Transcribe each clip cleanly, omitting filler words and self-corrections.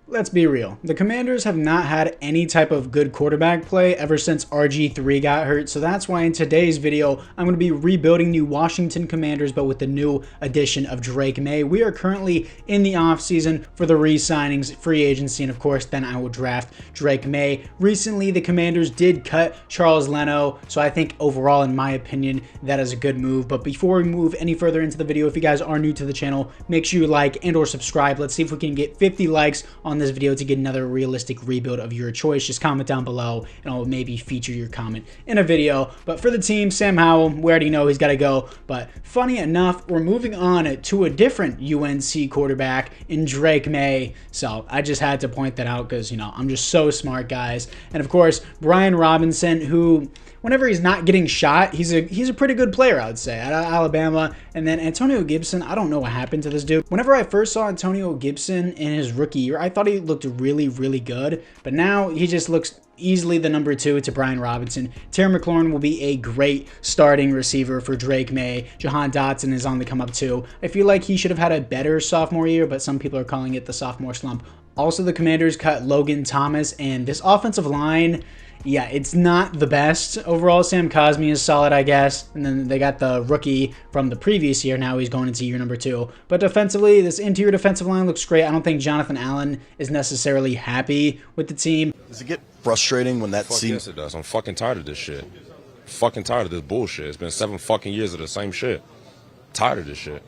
Let's be real. The Commanders have not had any type of good quarterback play ever since RG3 got hurt, so that's why in today's video, I'm going to be rebuilding the Washington Commanders, but with the new addition of Drake Maye. We are currently in the offseason for the re-signings, free agency, and of course, then I will draft Drake Maye. Recently, the Commanders did cut Charles Leno, so I think overall, in my opinion, that is a good move. But before we move any further into the video, if you guys are new to the channel, make sure you like and or subscribe. Let's see if we can get 50 likes on this video to get another realistic rebuild of your choice. Just comment down below and I'll maybe feature your comment in a video. But for the team, Sam Howell, we already know he's got to go. But funny enough, we're moving on to a different UNC quarterback in Drake Maye. So I just had to point that out because, you know, I'm just so smart, guys. And of course, Brian Robinson, who, whenever he's not getting shot, he's a pretty good player, I would say, at Alabama. And then Antonio Gibson, I don't know what happened to this dude. Whenever I first saw Antonio Gibson in his rookie year, I thought he looked really, really good. But now he just looks easily the number 2 to Brian Robinson. Terry McLaurin will be a great starting receiver for Drake Maye. Jahan Dotson is on the come up too. I feel like he should have had a better sophomore year, but some people are calling it the sophomore slump. Also, the Commanders cut Logan Thomas, and this offensive line, yeah, it's not the best. Overall, Sam Cosmi is solid, I guess. And then they got the rookie from the previous year. Now he's going into year number 2. But defensively, this interior defensive line looks great. I don't think Jonathan Allen is necessarily happy with the team. Does it get frustrating when that scene? Yes, it does. I'm fucking tired of this shit. Fucking tired of this bullshit. It's been 7 fucking years of the same shit. Tired of this shit.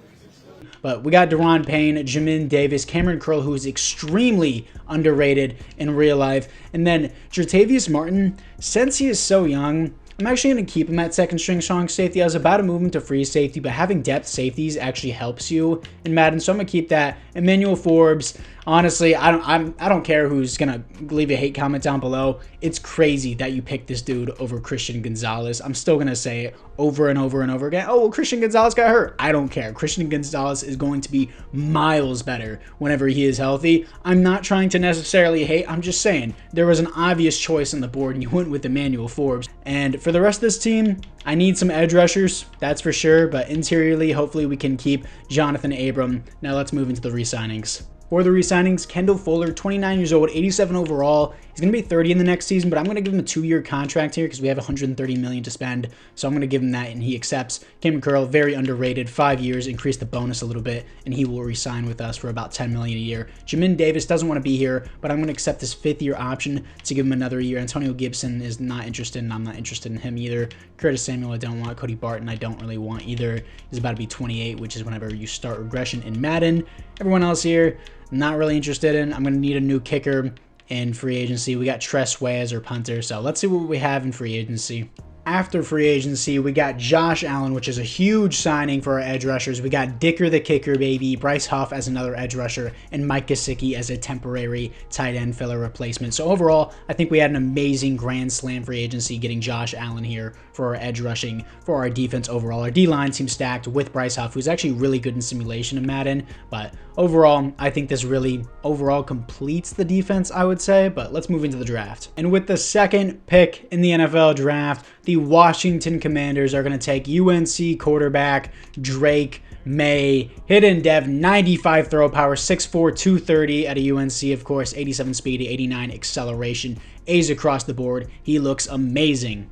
But we got Deron Payne, Jamin Davis, Cameron Curl, who is extremely underrated in real life. And then Jertavius Martin, since he is so young, I'm actually going to keep him at second string strong safety. I was about to move him to free safety, but having depth safeties actually helps you in Madden, so I'm going to keep that. Emmanuel Forbes, honestly, I don't care who's going to leave a hate comment down below. It's crazy that you picked this dude over Christian Gonzalez. I'm still going to say it over and over and over again. Oh, well, Christian Gonzalez got hurt. I don't care. Christian Gonzalez is going to be miles better whenever he is healthy. I'm not trying to necessarily hate. I'm just saying there was an obvious choice on the board, and you went with Emmanuel Forbes. And for the rest of this team, I need some edge rushers, that's for sure. But interiorly, hopefully we can keep Jonathan Abram. Now let's move into the re-signings. For the re-signings, Kendall Fuller, 29 years old, 87 overall. He's going to be 30 in the next season, but I'm going to give him a 2-year contract here because we have $130 million to spend. So I'm going to give him that, and he accepts. Cameron Curl, very underrated, 5 years, increase the bonus a little bit, and he will re-sign with us for about $10 million a year. Jamin Davis doesn't want to be here, but I'm going to accept this 5th-year option to give him another year. Antonio Gibson is not interested, and I'm not interested in him either. Curtis Samuel, I don't want. Cody Barton, I don't really want either. He's about to be 28, which is whenever you start regression in Madden. Everyone else here, not really interested in. I'm going to need a new kicker in free agency. We got Tress Way as our punter, so let's see what we have in free agency. After free agency, we got Josh Allen, which is a huge signing for our edge rushers. We got Dicker the kicker, baby, Bryce Huff as another edge rusher, and Mike Gesicki as a temporary tight end filler replacement. So overall, I think we had an amazing grand slam free agency getting Josh Allen here for our edge rushing, for our defense overall. Our D-line seems stacked with Bryce Huff, who's actually really good in simulation in Madden. But overall, I think this really overall completes the defense, I would say. But let's move into the draft. And with the second pick in the NFL draft, the Washington Commanders are going to take UNC quarterback Drake Maye, hidden dev, 95 throw power, 6'4", 230 at a UNC, of course, 87 speed, 89 acceleration, A's across the board. He looks amazing.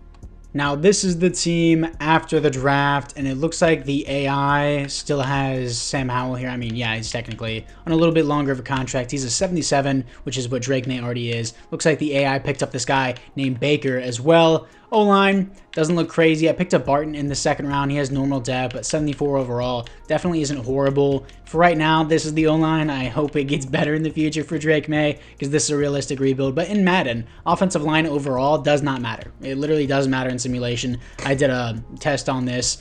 Now, this is the team after the draft, and it looks like the AI still has Sam Howell here. I mean, yeah, he's technically on a little bit longer of a contract. He's a 77, which is what Drake Maye already is. Looks like the AI picked up this guy named Baker as well. O-line doesn't look crazy. I picked up Barton in the second round. He has normal depth, but 74 overall. Definitely isn't horrible. For right now, this is the O-line. I hope it gets better in the future for Drake Maye because this is a realistic rebuild. But in Madden, offensive line overall does not matter. It literally does matter in simulation. I did a test on this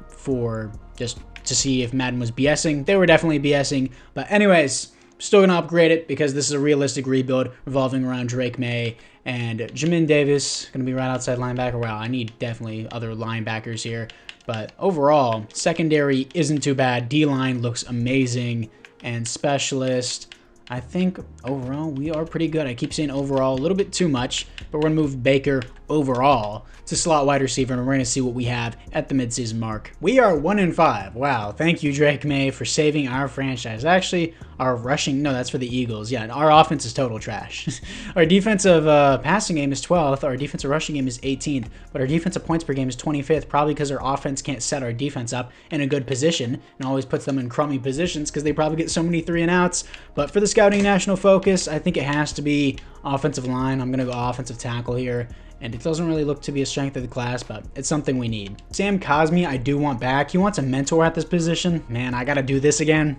for just to see if Madden was BSing. They were definitely BSing. But anyways, still going to upgrade it because this is a realistic rebuild revolving around Drake Maye. And Jamin Davis, going to be right outside linebacker. Wow, I need definitely other linebackers here. But overall, secondary isn't too bad. D-line looks amazing. And specialist, I think overall we are pretty good. I keep saying overall a little bit too much, but we're going to move Baker overall to slot wide receiver, and we're going to see what we have at the midseason mark. We are 1-5. Wow. Thank you, Drake Maye, for saving our franchise. Actually, our rushing, no, that's for the Eagles. Yeah, our offense is total trash. Our defensive passing game is 12th. Our defensive rushing game is 18th, but our defensive points per game is 25th, probably because our offense can't set our defense up in a good position and always puts them in crummy positions because they probably get so many 3-and-outs. But for the scouting national focus, I think it has to be offensive line. I'm going to go offensive tackle here. And it doesn't really look to be a strength of the class, but it's something we need. Sam Cosmi, I do want back. He wants a mentor at this position. Man, I got to do this again.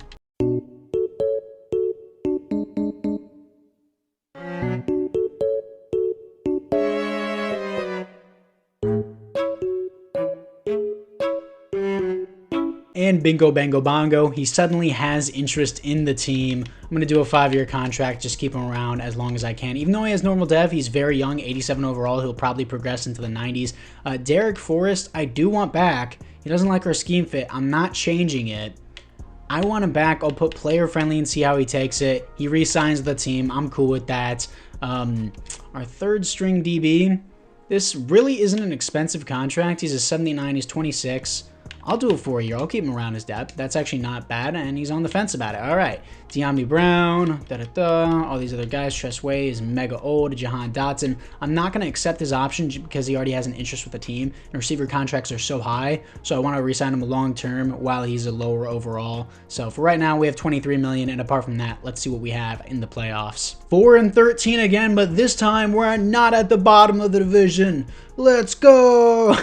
And bingo, bango, bongo, he suddenly has interest in the team. I'm going to do a 5-year contract, just keep him around as long as I can. Even though he has normal dev, he's very young, 87 overall. He'll probably progress into the 90s. Derek Forrest, I do want back. He doesn't like our scheme fit. I'm not changing it. I want him back. I'll put player friendly and see how he takes it. He re-signs the team. I'm cool with that. Our third string DB, this really isn't an expensive contract. He's a 79. He's 26. I'll do it for a year. I'll keep him around his depth. That's actually not bad, and he's on the fence about it. All right. De'Ami Brown, all these other guys. Tress Way is mega old. Jahan Dotson. I'm not going to accept his option because he already has an interest with the team, and receiver contracts are so high, so I want to re-sign him long term while he's a lower overall. So for right now, we have $23 million, and apart from that, let's see what we have in the playoffs. 4-13 again, but this time we're not at the bottom of the division. Let's go!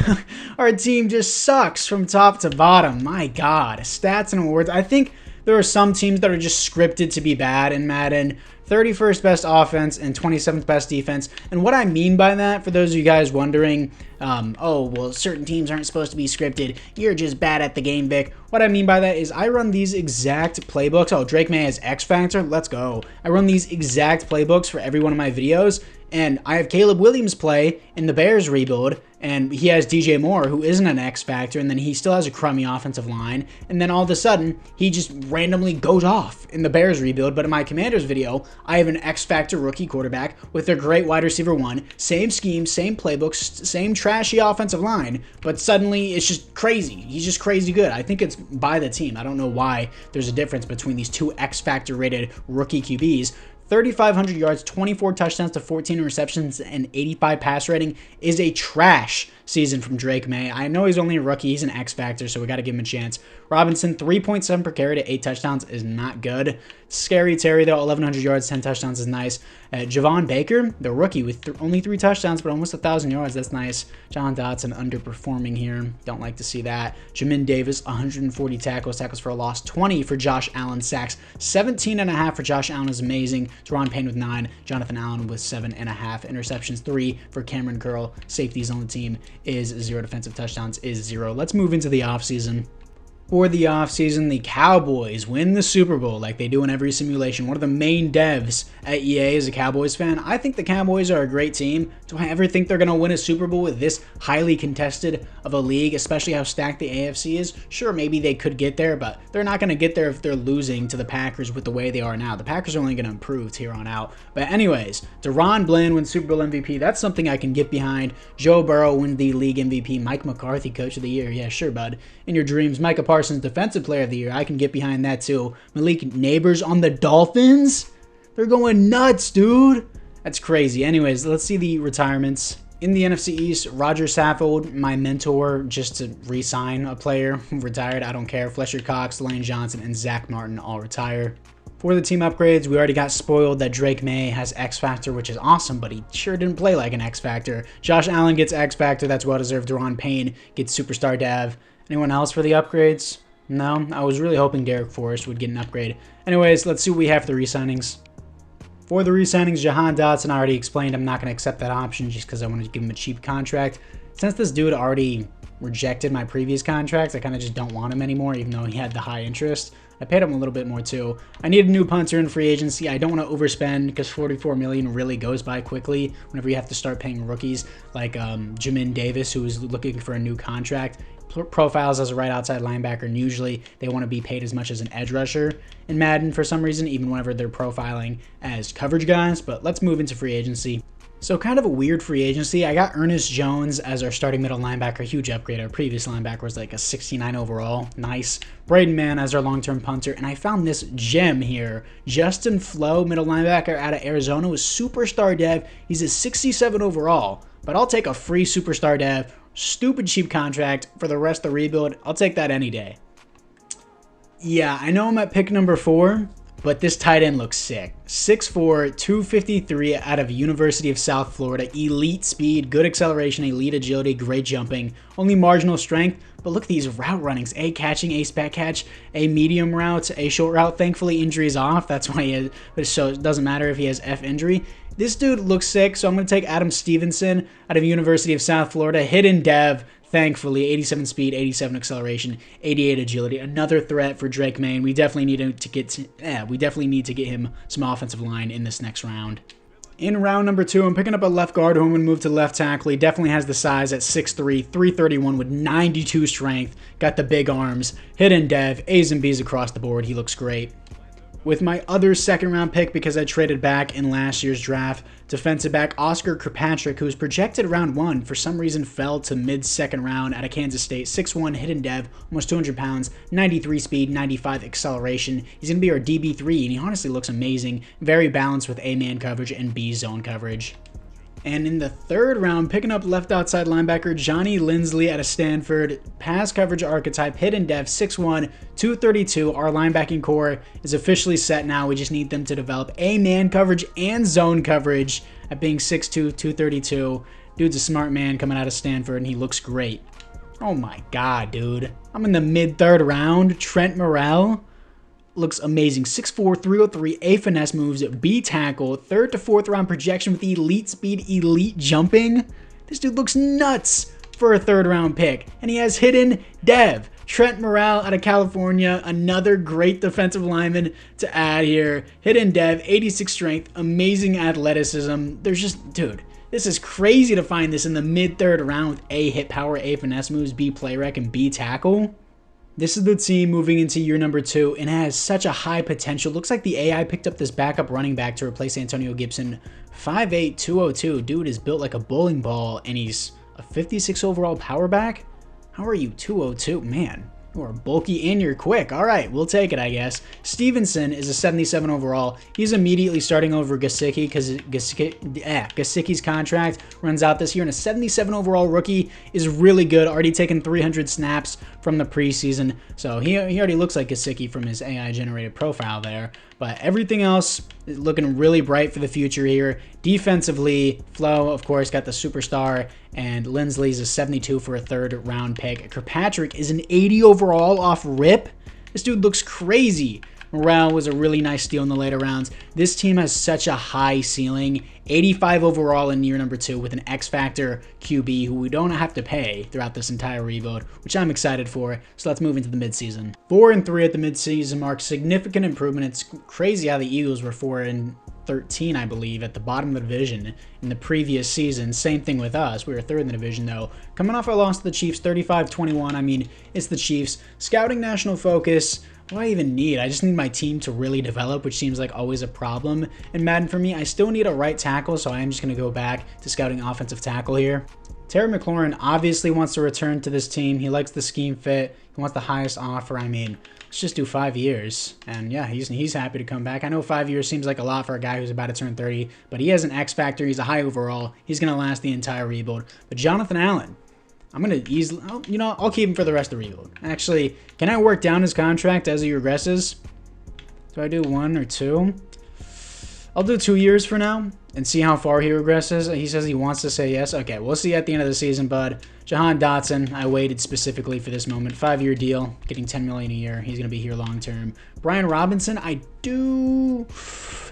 Our team just sucks from top to bottom. My God. Stats and awards. I think there are some teams that are just scripted to be bad in Madden. 31st best offense and 27th best defense. And what I mean by that, for those of you guys wondering, oh, well, certain teams aren't supposed to be scripted. You're just bad at the game, Vic. What I mean by that is I run these exact playbooks. Oh, Drake Maye has X Factor. Let's go. I run these exact playbooks for every one of my videos. And I have Caleb Williams play in the Bears rebuild, and he has DJ Moore, who isn't an X factor, and then he still has a crummy offensive line, and then all of a sudden, he just randomly goes off in the Bears rebuild. But in my Commanders video, I have an X factor rookie quarterback with a great wide receiver one, same scheme, same playbooks, same trashy offensive line, but suddenly it's just crazy. He's just crazy good. I think it's by the team. I don't know why there's a difference between these two X factor rated rookie QBs. 3,500 yards, 24 touchdowns to 14 receptions, and 85 pass rating is a trash season from Drake Maye. I know he's only a rookie. He's an X factor, so we got to give him a chance. Robinson, 3.7 per carry to 8 touchdowns is not good. Scary Terry, though, 1,100 yards, 10 touchdowns is nice. Javon Baker, the rookie, with only 3 touchdowns, but almost 1,000 yards. That's nice. John Dotson underperforming here. Don't like to see that. Jamin Davis, 140 tackles for a loss. 20 for Josh Allen. Sacks, 17.5 for Josh Allen is amazing. Teron Payne with 9. Jonathan Allen with 7.5. Interceptions, 3 for Cameron Curl. Safeties on the team is 0. Defensive touchdowns is 0. Let's move into the offseason. For the offseason, the Cowboys win the Super Bowl like they do in every simulation. One of the main devs at EA is a Cowboys fan. I think the Cowboys are a great team. Do I ever think they're going to win a Super Bowl with this highly contested of a league, especially how stacked the AFC is? Sure, maybe they could get there, but they're not going to get there if they're losing to the Packers with the way they are now. The Packers are only going to improve here on out. But anyways, Deron Bland wins Super Bowl MVP. That's something I can get behind. Joe Burrow wins the league MVP. Mike McCarthy, Coach of the Year. Yeah, sure, bud. In your dreams. Micah Parsons, Defensive Player of the Year. I can get behind that too. Malik Neighbors on the Dolphins? They're going nuts, dude. That's crazy. Anyways, let's see the retirements. In the NFC East, Roger Saffold, my mentor, just to re-sign a player, retired. I don't care. Fletcher Cox, Lane Johnson, and Zach Martin all retire. For the team upgrades, we already got spoiled that Drake Maye has X Factor, which is awesome, but he sure didn't play like an X Factor. Josh Allen gets X Factor. That's well-deserved. Deron Payne gets Superstar Dev. Anyone else for the upgrades? No? I was really hoping Derek Forrest would get an upgrade. Anyways, let's see what we have for the re-signings. For the re-signings, Jahan Dotson, I already explained I'm not going to accept that option just because I wanted to give him a cheap contract. Since this dude already rejected my previous contract. I kind of just don't want him anymore, even though he had the high interest. I paid him a little bit more too. I need a new punter in free agency. I don't want to overspend because $44 million really goes by quickly whenever you have to start paying rookies like Jamin Davis, who is looking for a new contract. Profiles as a right outside linebacker, and usually they want to be paid as much as an edge rusher in Madden for some reason, even whenever they're profiling as coverage guys. But let's move into free agency. So kind of a weird free agency. I got Ernest Jones as our starting middle linebacker, huge upgrade. Our previous linebacker was like a 69 overall, nice. Braden Mann as our long-term punter, and I found this gem here. Justin Flo, middle linebacker out of Arizona, was superstar dev. He's a 67 overall, but I'll take a free superstar dev, stupid cheap contract for the rest of the rebuild. I'll take that any day. Yeah, I know I'm at pick number 4, but this tight end looks sick. 6'4", 253 out of University of South Florida. Elite speed, good acceleration, elite agility, great jumping. Only marginal strength, but look at these route runnings. A catching, A spec catch, A medium route, A short route. Thankfully, injury's off. That's why he has, so it doesn't matter if he has F injury. This dude looks sick, so I'm going to take Adam Stevenson out of University of South Florida. Hidden dev, thankfully. 87 speed, 87 acceleration, 88 agility. Another threat for Drake Maye. We definitely need to get him some offensive line in this next round. In round number 2, I'm picking up a left guard who I'm going to move to left tackle. He definitely has the size at 6'3", 331 with 92 strength. Got the big arms. Hidden dev, A's and B's across the board. He looks great. With my other second round pick, because I traded back in last year's draft, defensive back Oscar Kirkpatrick, who was projected round 1, for some reason fell to mid-second round out of Kansas State. 6'1", hidden dev, almost 200 pounds, 93 speed, 95 acceleration. He's going to be our DB3, and he honestly looks amazing. Very balanced with A-man coverage and B-zone coverage. And in the third round, picking up left outside linebacker Johnny Lindsley out of Stanford. Pass coverage archetype, hidden dev, 6'1", 232. Our linebacking core is officially set now. We just need them to develop A-man coverage and zone coverage at being 6'2", 232. Dude's a smart man coming out of Stanford, and he looks great. Oh my god, dude. I'm in the mid-third round. Trent Morrell looks amazing. 6'4", 303, A finesse moves, B tackle, 3rd to 4th round projection with elite speed, elite jumping. This dude looks nuts for a 3rd round pick. And he has hidden dev. Trent Morrell out of California, another great defensive lineman to add here. Hidden dev, 86 strength, amazing athleticism. There's just, dude, this is crazy to find this in the mid-3rd round with A hit power, A finesse moves, B play rec, and B tackle. This is the team moving into year number 2 and has such a high potential. Looks like the AI picked up this backup running back to replace Antonio Gibson. 5'8", 202. Dude is built like a bowling ball, and he's a 56 overall power back? How are you 202? Man, you are bulky and you're quick. All right, we'll take it, I guess. Stevenson is a 77 overall. He's immediately starting over Gesicki because Gesicki's contract runs out this year, and a 77 overall rookie is really good. Already taken 300 snaps from the preseason, so he already looks like Gesicki from his AI-generated profile there. But everything else is looking really bright for the future here. Defensively, Flo, of course, got the superstar, and Lindsley's a 72 for a 3rd round pick. Kirkpatrick is an 80 overall off rip. This dude looks crazy. Morrell was a really nice steal in the later rounds. This team has such a high ceiling. 85 overall in year number 2 with an X-Factor QB who we don't have to pay throughout this entire rebuild, which I'm excited for. So let's move into the midseason. 4-3 at the midseason mark. Significant improvement. It's crazy how the Eagles were 4-13, I believe, at the bottom of the division in the previous season. Same thing with us. We were 3rd in the division, though. Coming off our loss to the Chiefs, 35-21. I mean, it's the Chiefs. Scouting national focus. What do I even need? I just need my team to really develop, which seems like always a problem in Madden for me. I still need a right tackle, so I am just going to go back to scouting offensive tackle here. Terry McLaurin obviously wants to return to this team. He likes the scheme fit. He wants the highest offer. I mean, let's just do 5 years. And yeah, he's happy to come back. I know 5 years seems like a lot for a guy who's about to turn 30, but he has an X factor. He's a high overall. He's going to last the entire rebuild. But Jonathan Allen, I'm going to easily, I'll keep him for the rest of the rebuild. Actually, can I work down his contract as he regresses? Do I do 1 or 2? I'll do 2 years for now and see how far he regresses. He says he wants to say yes. Okay, we'll see at the end of the season, bud. Jahan Dotson, I waited specifically for this moment. 5-year deal, getting $10 million a year. He's going to be here long term. Brian Robinson, I don't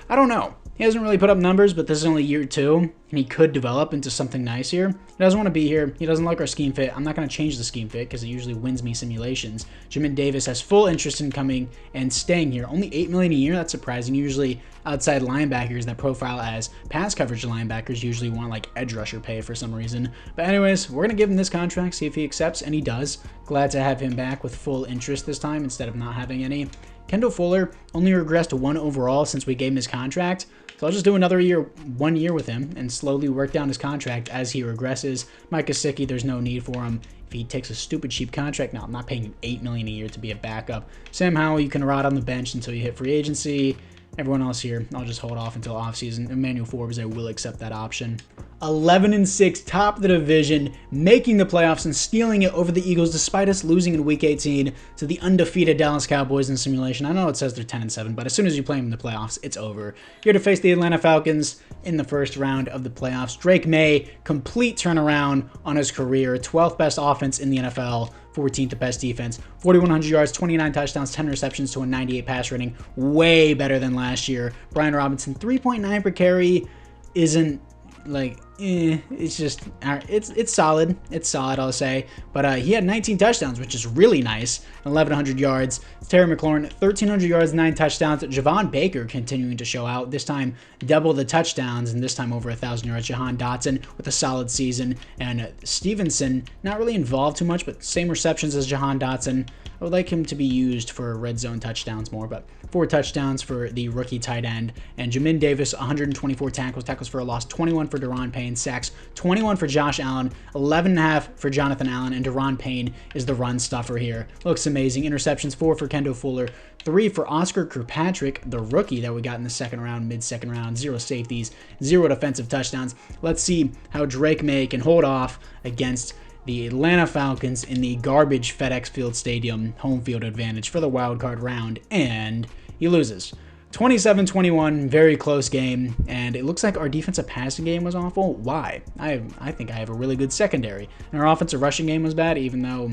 know. He hasn't really put up numbers, but this is only year 2, and he could develop into something nice here. He doesn't want to be here. He doesn't like our scheme fit. I'm not going to change the scheme fit because it usually wins me simulations. Jamin Davis has full interest in coming and staying here. Only $8 million a year. That's surprising. Usually outside linebackers that profile as pass coverage linebackers usually want like edge rusher pay for some reason. But anyways, we're going to give him this contract, see if he accepts, and he does. Glad to have him back with full interest this time instead of not having any. Kendall Fuller only regressed 1 overall since we gave him his contract. So I'll just do another year, 1 year with him and slowly work down his contract as he regresses. Mike Gesicki, there's no need for him. If he takes a stupid cheap contract, no, I'm not paying him $8 million a year to be a backup. Sam Howell, you can rot on the bench until you hit free agency. Everyone else here, I'll just hold off until offseason. Emmanuel Forbes, I will accept that option. 11-6, top of the division, making the playoffs and stealing it over the Eagles despite us losing in Week 18 to the undefeated Dallas Cowboys in simulation. I know it says they're 10-7, but as soon as you play them in the playoffs, it's over. Here to face the Atlanta Falcons in the first round of the playoffs. Drake Maye, complete turnaround on his career, 12th best offense in the NFL. 14th best defense, 4,100 yards, 29 touchdowns, 10 receptions to a 98 pass rating. Way better than last year. Brian Robinson, 3.9 per carry isn't like, it's just, it's solid. It's solid, I'll say. But he had 19 touchdowns, which is really nice. 1,100 yards. Terry McLaurin, 1,300 yards, 9 touchdowns. Javon Baker continuing to show out. This time, double the touchdowns, and this time over 1,000 yards. Jahan Dotson with a solid season. And Stevenson, not really involved too much, but same receptions as Jahan Dotson. I would like him to be used for red zone touchdowns more, but 4 touchdowns for the rookie tight end. And Jamin Davis, 124 tackles for a loss, 21 for Daron Payne, sacks, 21 for Josh Allen, 11.5 for Jonathan Allen, and Daron Payne is the run stuffer here. Looks amazing. Interceptions, 4 for Kendall Fuller, 3 for Oscar Kirkpatrick, the rookie that we got in the second round, mid-second round, 0 safeties, 0 defensive touchdowns. Let's see how Drake Maye can hold off against the Atlanta Falcons in the garbage FedEx Field Stadium home field advantage for the wild card round, and he loses. 27-21, very close game, and it looks like our defensive passing game was awful. Why? I think I have a really good secondary, and our offensive rushing game was bad, even though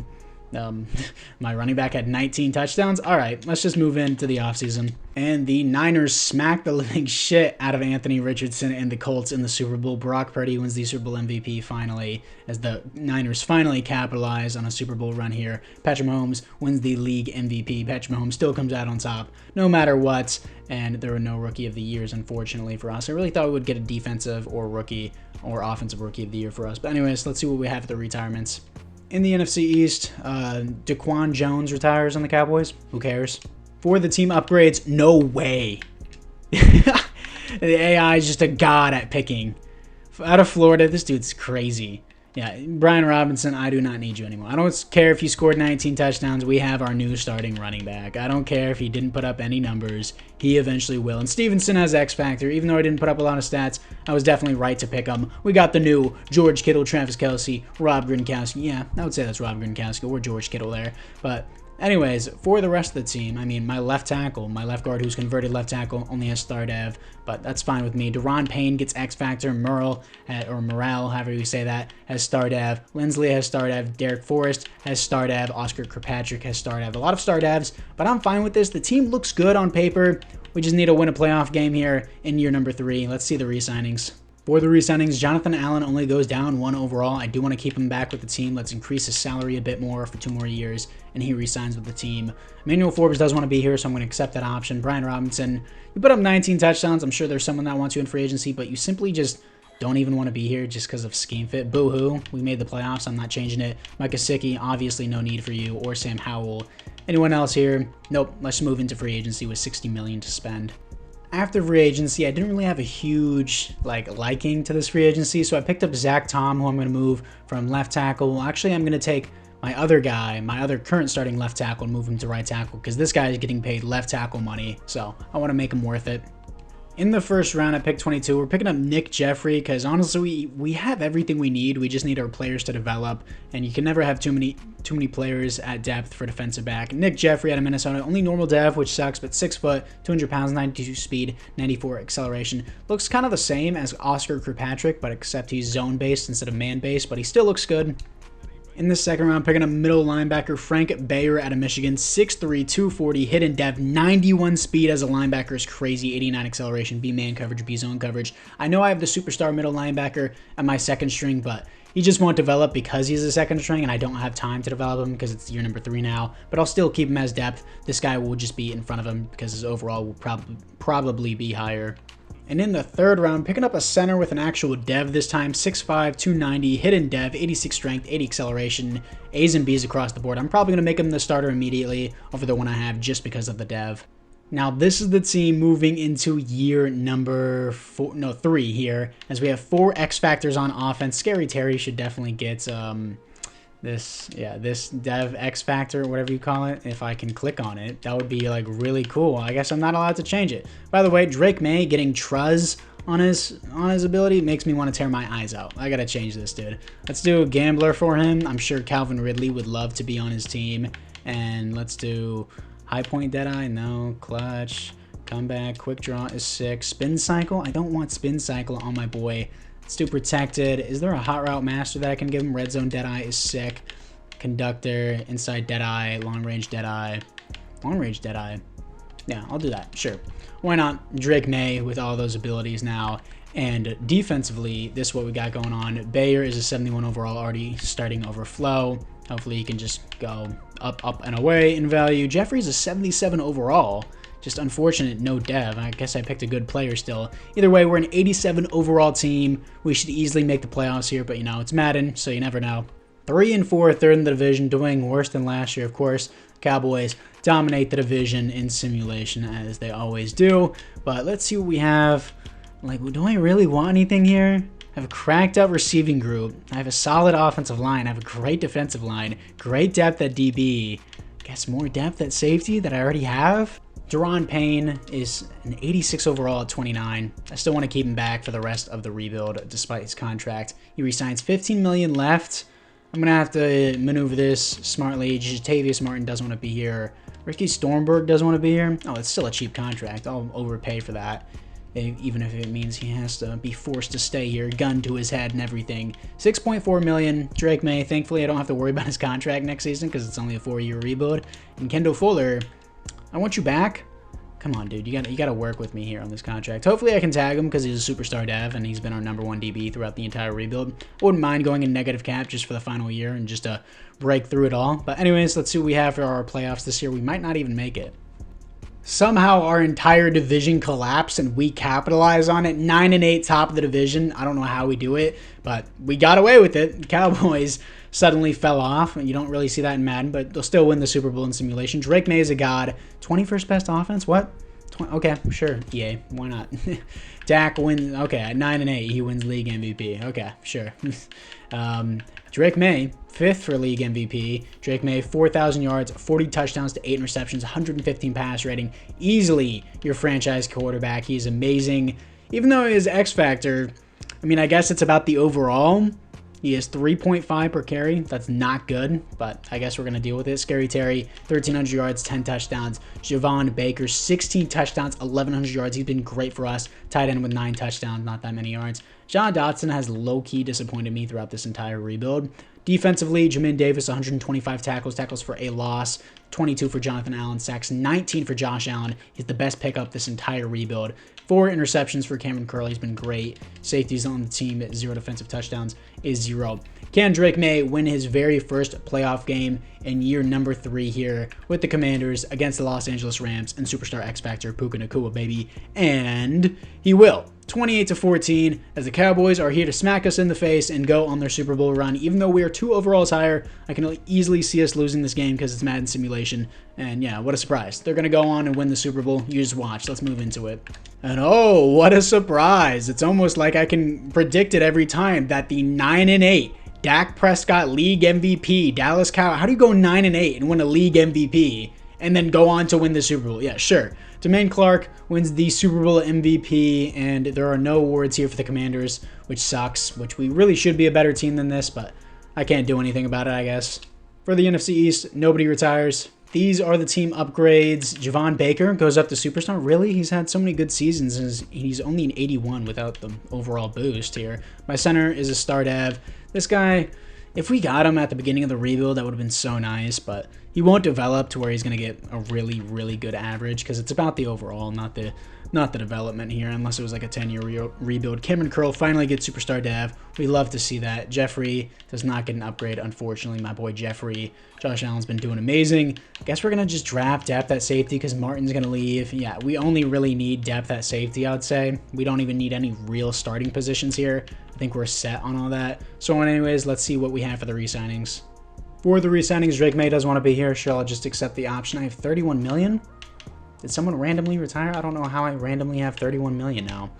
my running back had 19 touchdowns. All right, let's just move into the offseason. And the Niners smacked the living shit out of Anthony Richardson and the Colts in the Super Bowl. Brock Purdy wins the Super Bowl MVP finally, as the Niners finally capitalize on a Super Bowl run here. Patrick Mahomes wins the league MVP. Patrick Mahomes still comes out on top, no matter what. And there were no Rookie of the Years, unfortunately, for us. I really thought we would get a defensive or rookie or offensive Rookie of the Year for us. But anyways, let's see what we have at the retirements. In the NFC East, Daquan Jones retires on the Cowboys. Who cares? For the team upgrades, no way. The AI is just a god at picking. Out of Florida, this dude's crazy. Yeah, Brian Robinson, I do not need you anymore. I don't care if you scored 19 touchdowns. We have our new starting running back. I don't care if he didn't put up any numbers. He eventually will. And Stevenson has X Factor. Even though I didn't put up a lot of stats, I was definitely right to pick him. We got the new George Kittle, Travis Kelce, Rob Gronkowski. Yeah, I would say that's Rob Gronkowski or George Kittle there. But anyways, for the rest of the team, I mean, my left tackle, my left guard who's converted left tackle only has star dev, but that's fine with me. Daron Payne gets X Factor. Morrell, however you say that, has star dev. Lindsley has star dev. Derek Forrest has star dev. Oscar Kirkpatrick has star dev. A lot of star devs, but I'm fine with this. The team looks good on paper. We just need to win a playoff game here in year number 3. Let's see the re-signings. For the re-signings, Jonathan Allen only goes down 1 overall. I do want to keep him back with the team. Let's increase his salary a bit more for 2 more years, and he re-signs with the team. Emmanuel Forbes does want to be here, so I'm going to accept that option. Brian Robinson, you put up 19 touchdowns. I'm sure there's someone that wants you in free agency, but you simply just don't even want to be here just because of scheme fit. Boo-hoo. We made the playoffs. I'm not changing it. Mike Gesicki, obviously no need for you, or Sam Howell. Anyone else here? Nope. Let's move into free agency with $60 million to spend. After free agency, I didn't really have a huge liking to this free agency, so I picked up Zach Tom, who I'm going to move from left tackle. Well, actually, I'm going to take my other guy, my other current starting left tackle, and move him to right tackle, because this guy is getting paid left tackle money, so I want to make him worth it. In the first round, I picked 22. We're picking up Nick Jeffrey because honestly, we have everything we need. We just need our players to develop, and you can never have too many players at depth for defensive back. Nick Jeffrey out of Minnesota, only normal dev, which sucks, but 6 foot, 200 pounds, 92 speed, 94 acceleration. Looks kind of the same as Oscar Kirkpatrick, but except he's zone-based instead of man-based, but he still looks good. In the second round, picking up middle linebacker Frank Bayer out of Michigan, 6'3", 240, hidden depth, 91 speed as a linebacker is crazy, 89 acceleration, B-man coverage, B-zone coverage. I know I have the superstar middle linebacker at my second string, but he just won't develop because he's a second string, and I don't have time to develop him because it's year number 3 now. But I'll still keep him as depth. This guy will just be in front of him because his overall will probably be higher. And in the third round, picking up a center with an actual dev this time, 6'5", 290, hidden dev, 86 strength, 80 acceleration, A's and B's across the board. I'm probably going to make him the starter immediately over the one I have just because of the dev. Now, this is the team moving into year number 3 here, as we have 4 X Factors on offense. Scary Terry should definitely get this dev X Factor, whatever you call it. If I can click on it, that would be like really cool. I guess I'm not allowed to change it. By the way, Drake Maye getting Truz on his ability makes me want to tear my eyes out. I gotta change this, dude. Let's do a Gambler for him. I'm sure Calvin Ridley would love to be on his team. And let's do High Point Deadeye, no. Clutch, Comeback, Quick Draw is sick. Spin Cycle, I don't want Spin Cycle on my boy. Let's do Protected. Is there a Hot Route Master that I can give him? Red Zone Deadeye is sick. Conductor, Inside Deadeye, Long Range Deadeye. Long Range Deadeye. Yeah, I'll do that, sure. Why not? Drake Maye with all those abilities now. And defensively, this is what we got going on. Bayer is a 71 overall, already starting overflow. Hopefully he can just go up, and away in value. Jeffrey's a 77 overall. Just unfortunate, no dev. I guess I picked a good player still. Either way, we're an 87 overall team. We should easily make the playoffs here, but you know, it's Madden, so you never know. 3-4, third in the division, doing worse than last year, of course. Cowboys dominate the division in simulation, as they always do. But let's see what we have. Like, do I really want anything here? I have a cracked out receiving group. I have a solid offensive line. I have a great defensive line. Great depth at DB. Guess more depth at safety that I already have. Daron Payne is an 86 overall at 29. I still want to keep him back for the rest of the rebuild despite his contract. He resigns $15 million left. I'm going to have to maneuver this smartly. Jatavius Martin doesn't want to be here. Ricky Stormberg doesn't want to be here. Oh, it's still a cheap contract. I'll overpay for that, even if it means he has to be forced to stay here, gun to his head and everything. $6.4 million. Drake Maye. Thankfully, I don't have to worry about his contract next season because it's only a 4-year rebuild. And Kendall Fuller, I want you back. Come on, dude. You gotta work with me here on this contract. Hopefully I can tag him because he's a superstar dev and he's been our #1 DB throughout the entire rebuild. I wouldn't mind going in negative cap just for the final year and just to break through it all. But anyways, let's see what we have for our playoffs this year. We might not even make it. Somehow our entire division collapsed and we capitalize on it. 9-8 top of the division. I don't know how we do it, but we got away with it. The Cowboys suddenly fell off. You don't really see that in Madden, but they'll still win the Super Bowl in simulation. Drake Maye is a god. 21st best offense? What? Okay, sure. EA, why not? Dak wins. Okay, at 9-8, he wins league MVP. Okay, sure. Drake Maye, 5th for league MVP. Drake Maye, 4,000 yards, 40 touchdowns to 8 interceptions, 115 pass rating. Easily your franchise quarterback. He's amazing. Even though he is X Factor, I mean, I guess it's about the overall. He is 3.5 per carry. That's not good, but I guess we're going to deal with it. Scary Terry, 1,300 yards, 10 touchdowns. Javon Baker, 16 touchdowns, 1,100 yards. He's been great for us. Tight end with 9 touchdowns, not that many yards. John Dotson has low-key disappointed me throughout this entire rebuild. Defensively, Jamin Davis, 125 tackles for a loss. 22 for Jonathan Allen, sacks 19 for Josh Allen. He's the best pickup this entire rebuild. 4 interceptions for Cameron Curl. He's been great. Safeties on the team at 0 defensive touchdowns is 0. Can Drake Maye win his very first playoff game in year number 3 here with the Commanders against the Los Angeles Rams and superstar X Factor Puka Nacua, baby? And he will. 28-14, as the Cowboys are here to smack us in the face and go on their Super Bowl run. Even though we are 2 overalls higher, I can easily see us losing this game because it's Madden simulation. And yeah, what a surprise. They're going to go on and win the Super Bowl. You just watch. Let's move into it. And oh, what a surprise. It's almost like I can predict it every time that the 9-8 Dak Prescott League MVP, Dallas Cowboys. How do you go 9-8 and win a League MVP and then go on to win the Super Bowl? Yeah, sure. Jermaine Clark wins the Super Bowl MVP, and there are no awards here for the Commanders, which sucks, which we really should be a better team than this, but I can't do anything about it, I guess. For the NFC East, nobody retires. These are the team upgrades. Javon Baker goes up to superstar. Really? He's had so many good seasons, and he's only an 81 without the overall boost here. My center is a star dev. This guy If we got him at the beginning of the rebuild, that would have been so nice, but he won't develop to where he's going to get a really, really good average because it's about the overall, not the development here, unless it was like a 10-year rebuild. Cameron Curl finally gets superstar dev. We love to see that. Jeffrey does not get an upgrade, unfortunately. My boy Jeffrey. Josh Allen's been doing amazing. I guess we're going to just draft depth at safety because Martin's going to leave. Yeah, we only really need depth at safety, I'd say. We don't even need any real starting positions here. I think we're set on all that. So anyways, let's see what we have for the re-signings. For the re-signings, Drake Maye doesn't want to be here. Sure, I'll just accept the option. I have 31 million. Did someone randomly retire? I don't know how I randomly have 31 million now.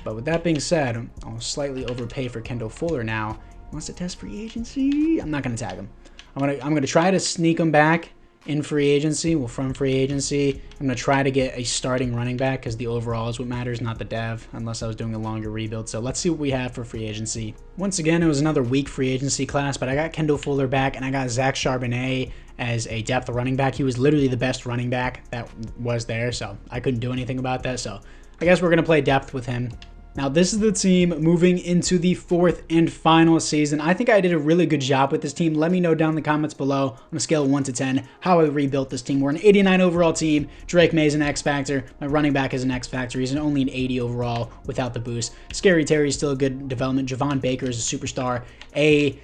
But with that being said, I'll slightly overpay for Kendall Fuller now. He wants to test free agency. I'm not going to tag him. I'm gonna try to sneak him back in free agency. Well, from free agency, I'm going to try to get a starting running back because the overall is what matters, not the dev, unless I was doing a longer rebuild. So let's see what we have for free agency. Once again, it was another weak free agency class, but I got Kendall Fuller back and I got Zach Charbonnet as a depth running back. He was literally the best running back that was there, so I couldn't do anything about that. So I guess we're going to play depth with him. Now, this is the team moving into the fourth and final season. I think I did a really good job with this team. Let me know down in the comments below on a scale of 1 to 10 how I rebuilt this team. We're an 89 overall team. Drake Maye is an X factor. My running back is an X factor. He's only an 80 overall without the boost. Scary Terry is still a good development. Javon Baker is a superstar. A+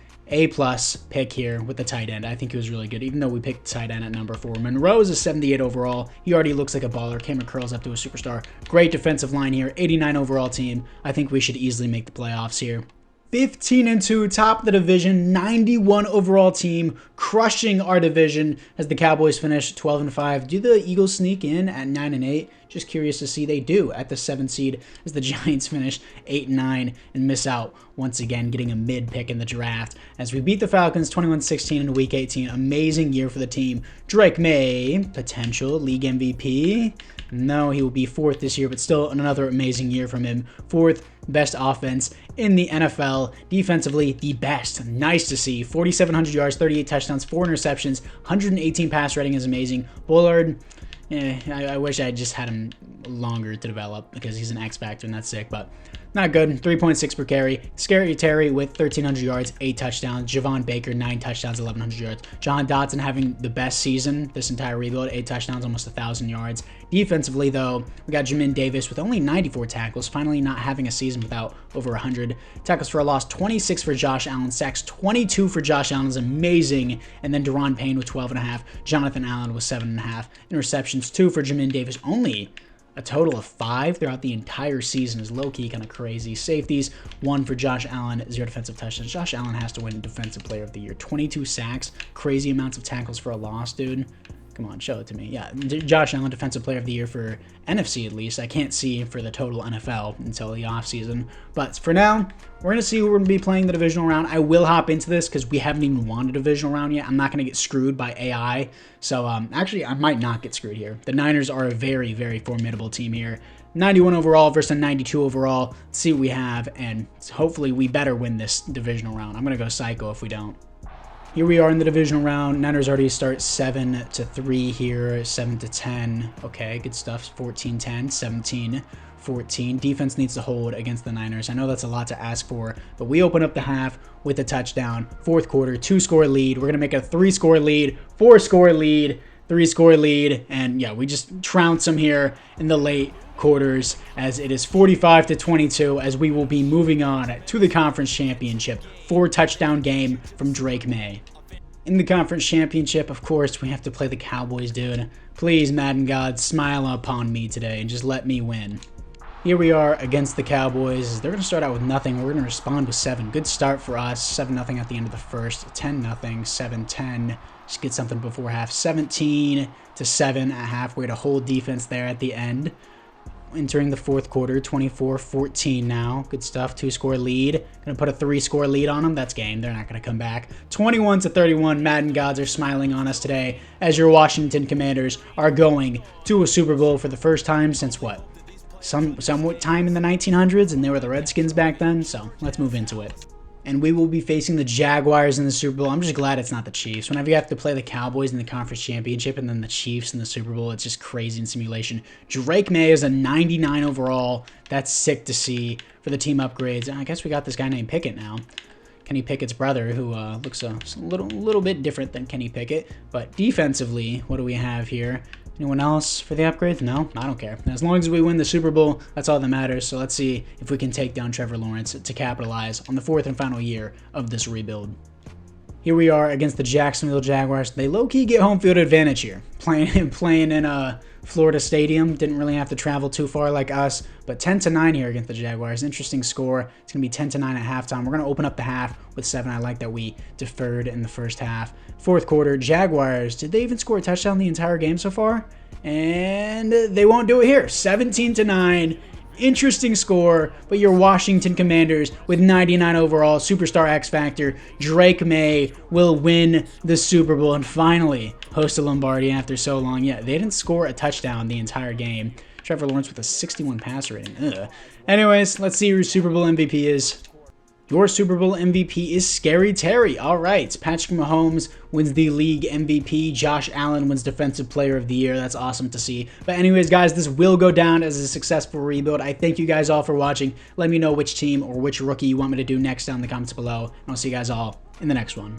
pick here with the tight end. I think he was really good, even though we picked tight end at number 4. Monroe is a 78 overall. He already looks like a baller. Cameron Curl's up to a superstar. Great defensive line here. 89 overall team. I think we should easily make the playoffs here. 15-2, top of the division, 91 overall team, crushing our division as the Cowboys finish 12-5. Do the Eagles sneak in at 9-8? Just curious to see. They do at the 7th seed as the Giants finish 8-9 and miss out once again, getting a mid pick in the draft as we beat the Falcons 21-16 in Week 18. Amazing year for the team. Drake Maye, potential league MVP. No, he will be 4th this year, but still another amazing year from him. 4th best offense in the NFL. Defensively, the best. Nice to see. 4,700 yards, 38 touchdowns, 4 interceptions, 118 pass rating is amazing. Bullard, I wish I just had him longer to develop because he's an X factor and that's sick, but not good. 3.6 per carry. Scary Terry with 1,300 yards, 8 touchdowns. Javon Baker, 9 touchdowns, 1,100 yards. John Dotson having the best season this entire rebuild, 8 touchdowns, almost 1,000 yards. Defensively, though, we got Jamin Davis with only 94 tackles, finally not having a season without over 100. Tackles for a loss, 26 for Josh Allen. Sacks, 22 for Josh Allen is amazing. And then Daron Payne with 12.5. Jonathan Allen with 7.5. Interceptions, 2 for Jamin Davis. Only a total of 5 throughout the entire season is low-key kind of crazy. Safeties, 1 for Josh Allen, 0 defensive touchdowns. Josh Allen has to win Defensive Player of the Year. 22 sacks, crazy amounts of tackles for a loss, dude. Come on, show it to me. Yeah, Josh Allen, Defensive Player of the Year for NFC at least. I can't see for the total NFL until the offseason. But for now, we're going to see who we're going to be playing the divisional round. I will hop into this because we haven't even won a divisional round yet. I'm not going to get screwed by AI. So, actually, I might not get screwed here. The Niners are a very, very formidable team here. 91 overall versus 92 overall. Let's see what we have, and hopefully we better win this divisional round. I'm going to go psycho if we don't. Here we are in the divisional round. Niners already start 7-3 here, 7-10. Okay, good stuff. 14-10, 17-14. Defense needs to hold against the Niners. I know that's a lot to ask for, but we open up the half with a touchdown. 4th quarter, 2-score lead. We're going to make a 3-score lead, 4-score lead, 3-score lead, and yeah, we just trounce them here in the late quarters as it is 45-22 as we will be moving on to the conference championship. 4-touchdown game from Drake Maye. In the conference championship, of course, we have to play the Cowboys, dude. Please, Madden God, smile upon me today and just let me win. Here we are against the Cowboys. They're going to start out with nothing. We're going to respond with 7. Good start for us. 7-0 at the end of the first. 10-0, 7-10. Just get something before half. 17-7 at halfway to hold defense there at the end. Entering the 4th quarter, 24-14 now. Good stuff. 2-score lead. Gonna put a 3-score lead on them. That's game. They're not gonna come back. 21-31. Madden gods are smiling on us today as your Washington Commanders are going to a Super Bowl for the first time since what? Some time in the 1900s, and they were the Redskins back then. So let's move into it. And we will be facing the Jaguars in the Super Bowl. I'm just glad it's not the Chiefs. Whenever you have to play the Cowboys in the Conference Championship and then the Chiefs in the Super Bowl, it's just crazy in simulation. Drake Maye is a 99 overall. That's sick to see for the team upgrades. And I guess we got this guy named Pickett now. Kenny Pickett's brother, who looks a little bit different than Kenny Pickett. But defensively, what do we have here? Anyone else for the upgrades? No, I don't care. As long as we win the Super Bowl, that's all that matters. So let's see if we can take down Trevor Lawrence to capitalize on the 4th and final year of this rebuild. Here we are against the Jacksonville Jaguars. They low-key get home field advantage here. Playing in Florida Stadium. Didn't really have to travel too far like us. But 10-9 here against the Jaguars. Interesting score. It's going to be 10-9 at halftime. We're going to open up the half with 7. I like that we deferred in the first half. Fourth quarter, Jaguars. Did they even score a touchdown the entire game so far? And they won't do it here. 17-9. Interesting score, but your Washington Commanders with 99 overall, superstar X Factor, Drake Maye will win the Super Bowl and finally host a Lombardi after so long. Yeah, they didn't score a touchdown the entire game. Trevor Lawrence with a 61 passer rating. Ugh. Anyways, let's see who your Super Bowl MVP is. Your Super Bowl MVP is Scary Terry. All right, Patrick Mahomes wins the league MVP. Josh Allen wins Defensive Player of the Year. That's awesome to see. But anyways, guys, this will go down as a successful rebuild. I thank you guys all for watching. Let me know which team or which rookie you want me to do next down in the comments below. And I'll see you guys all in the next one.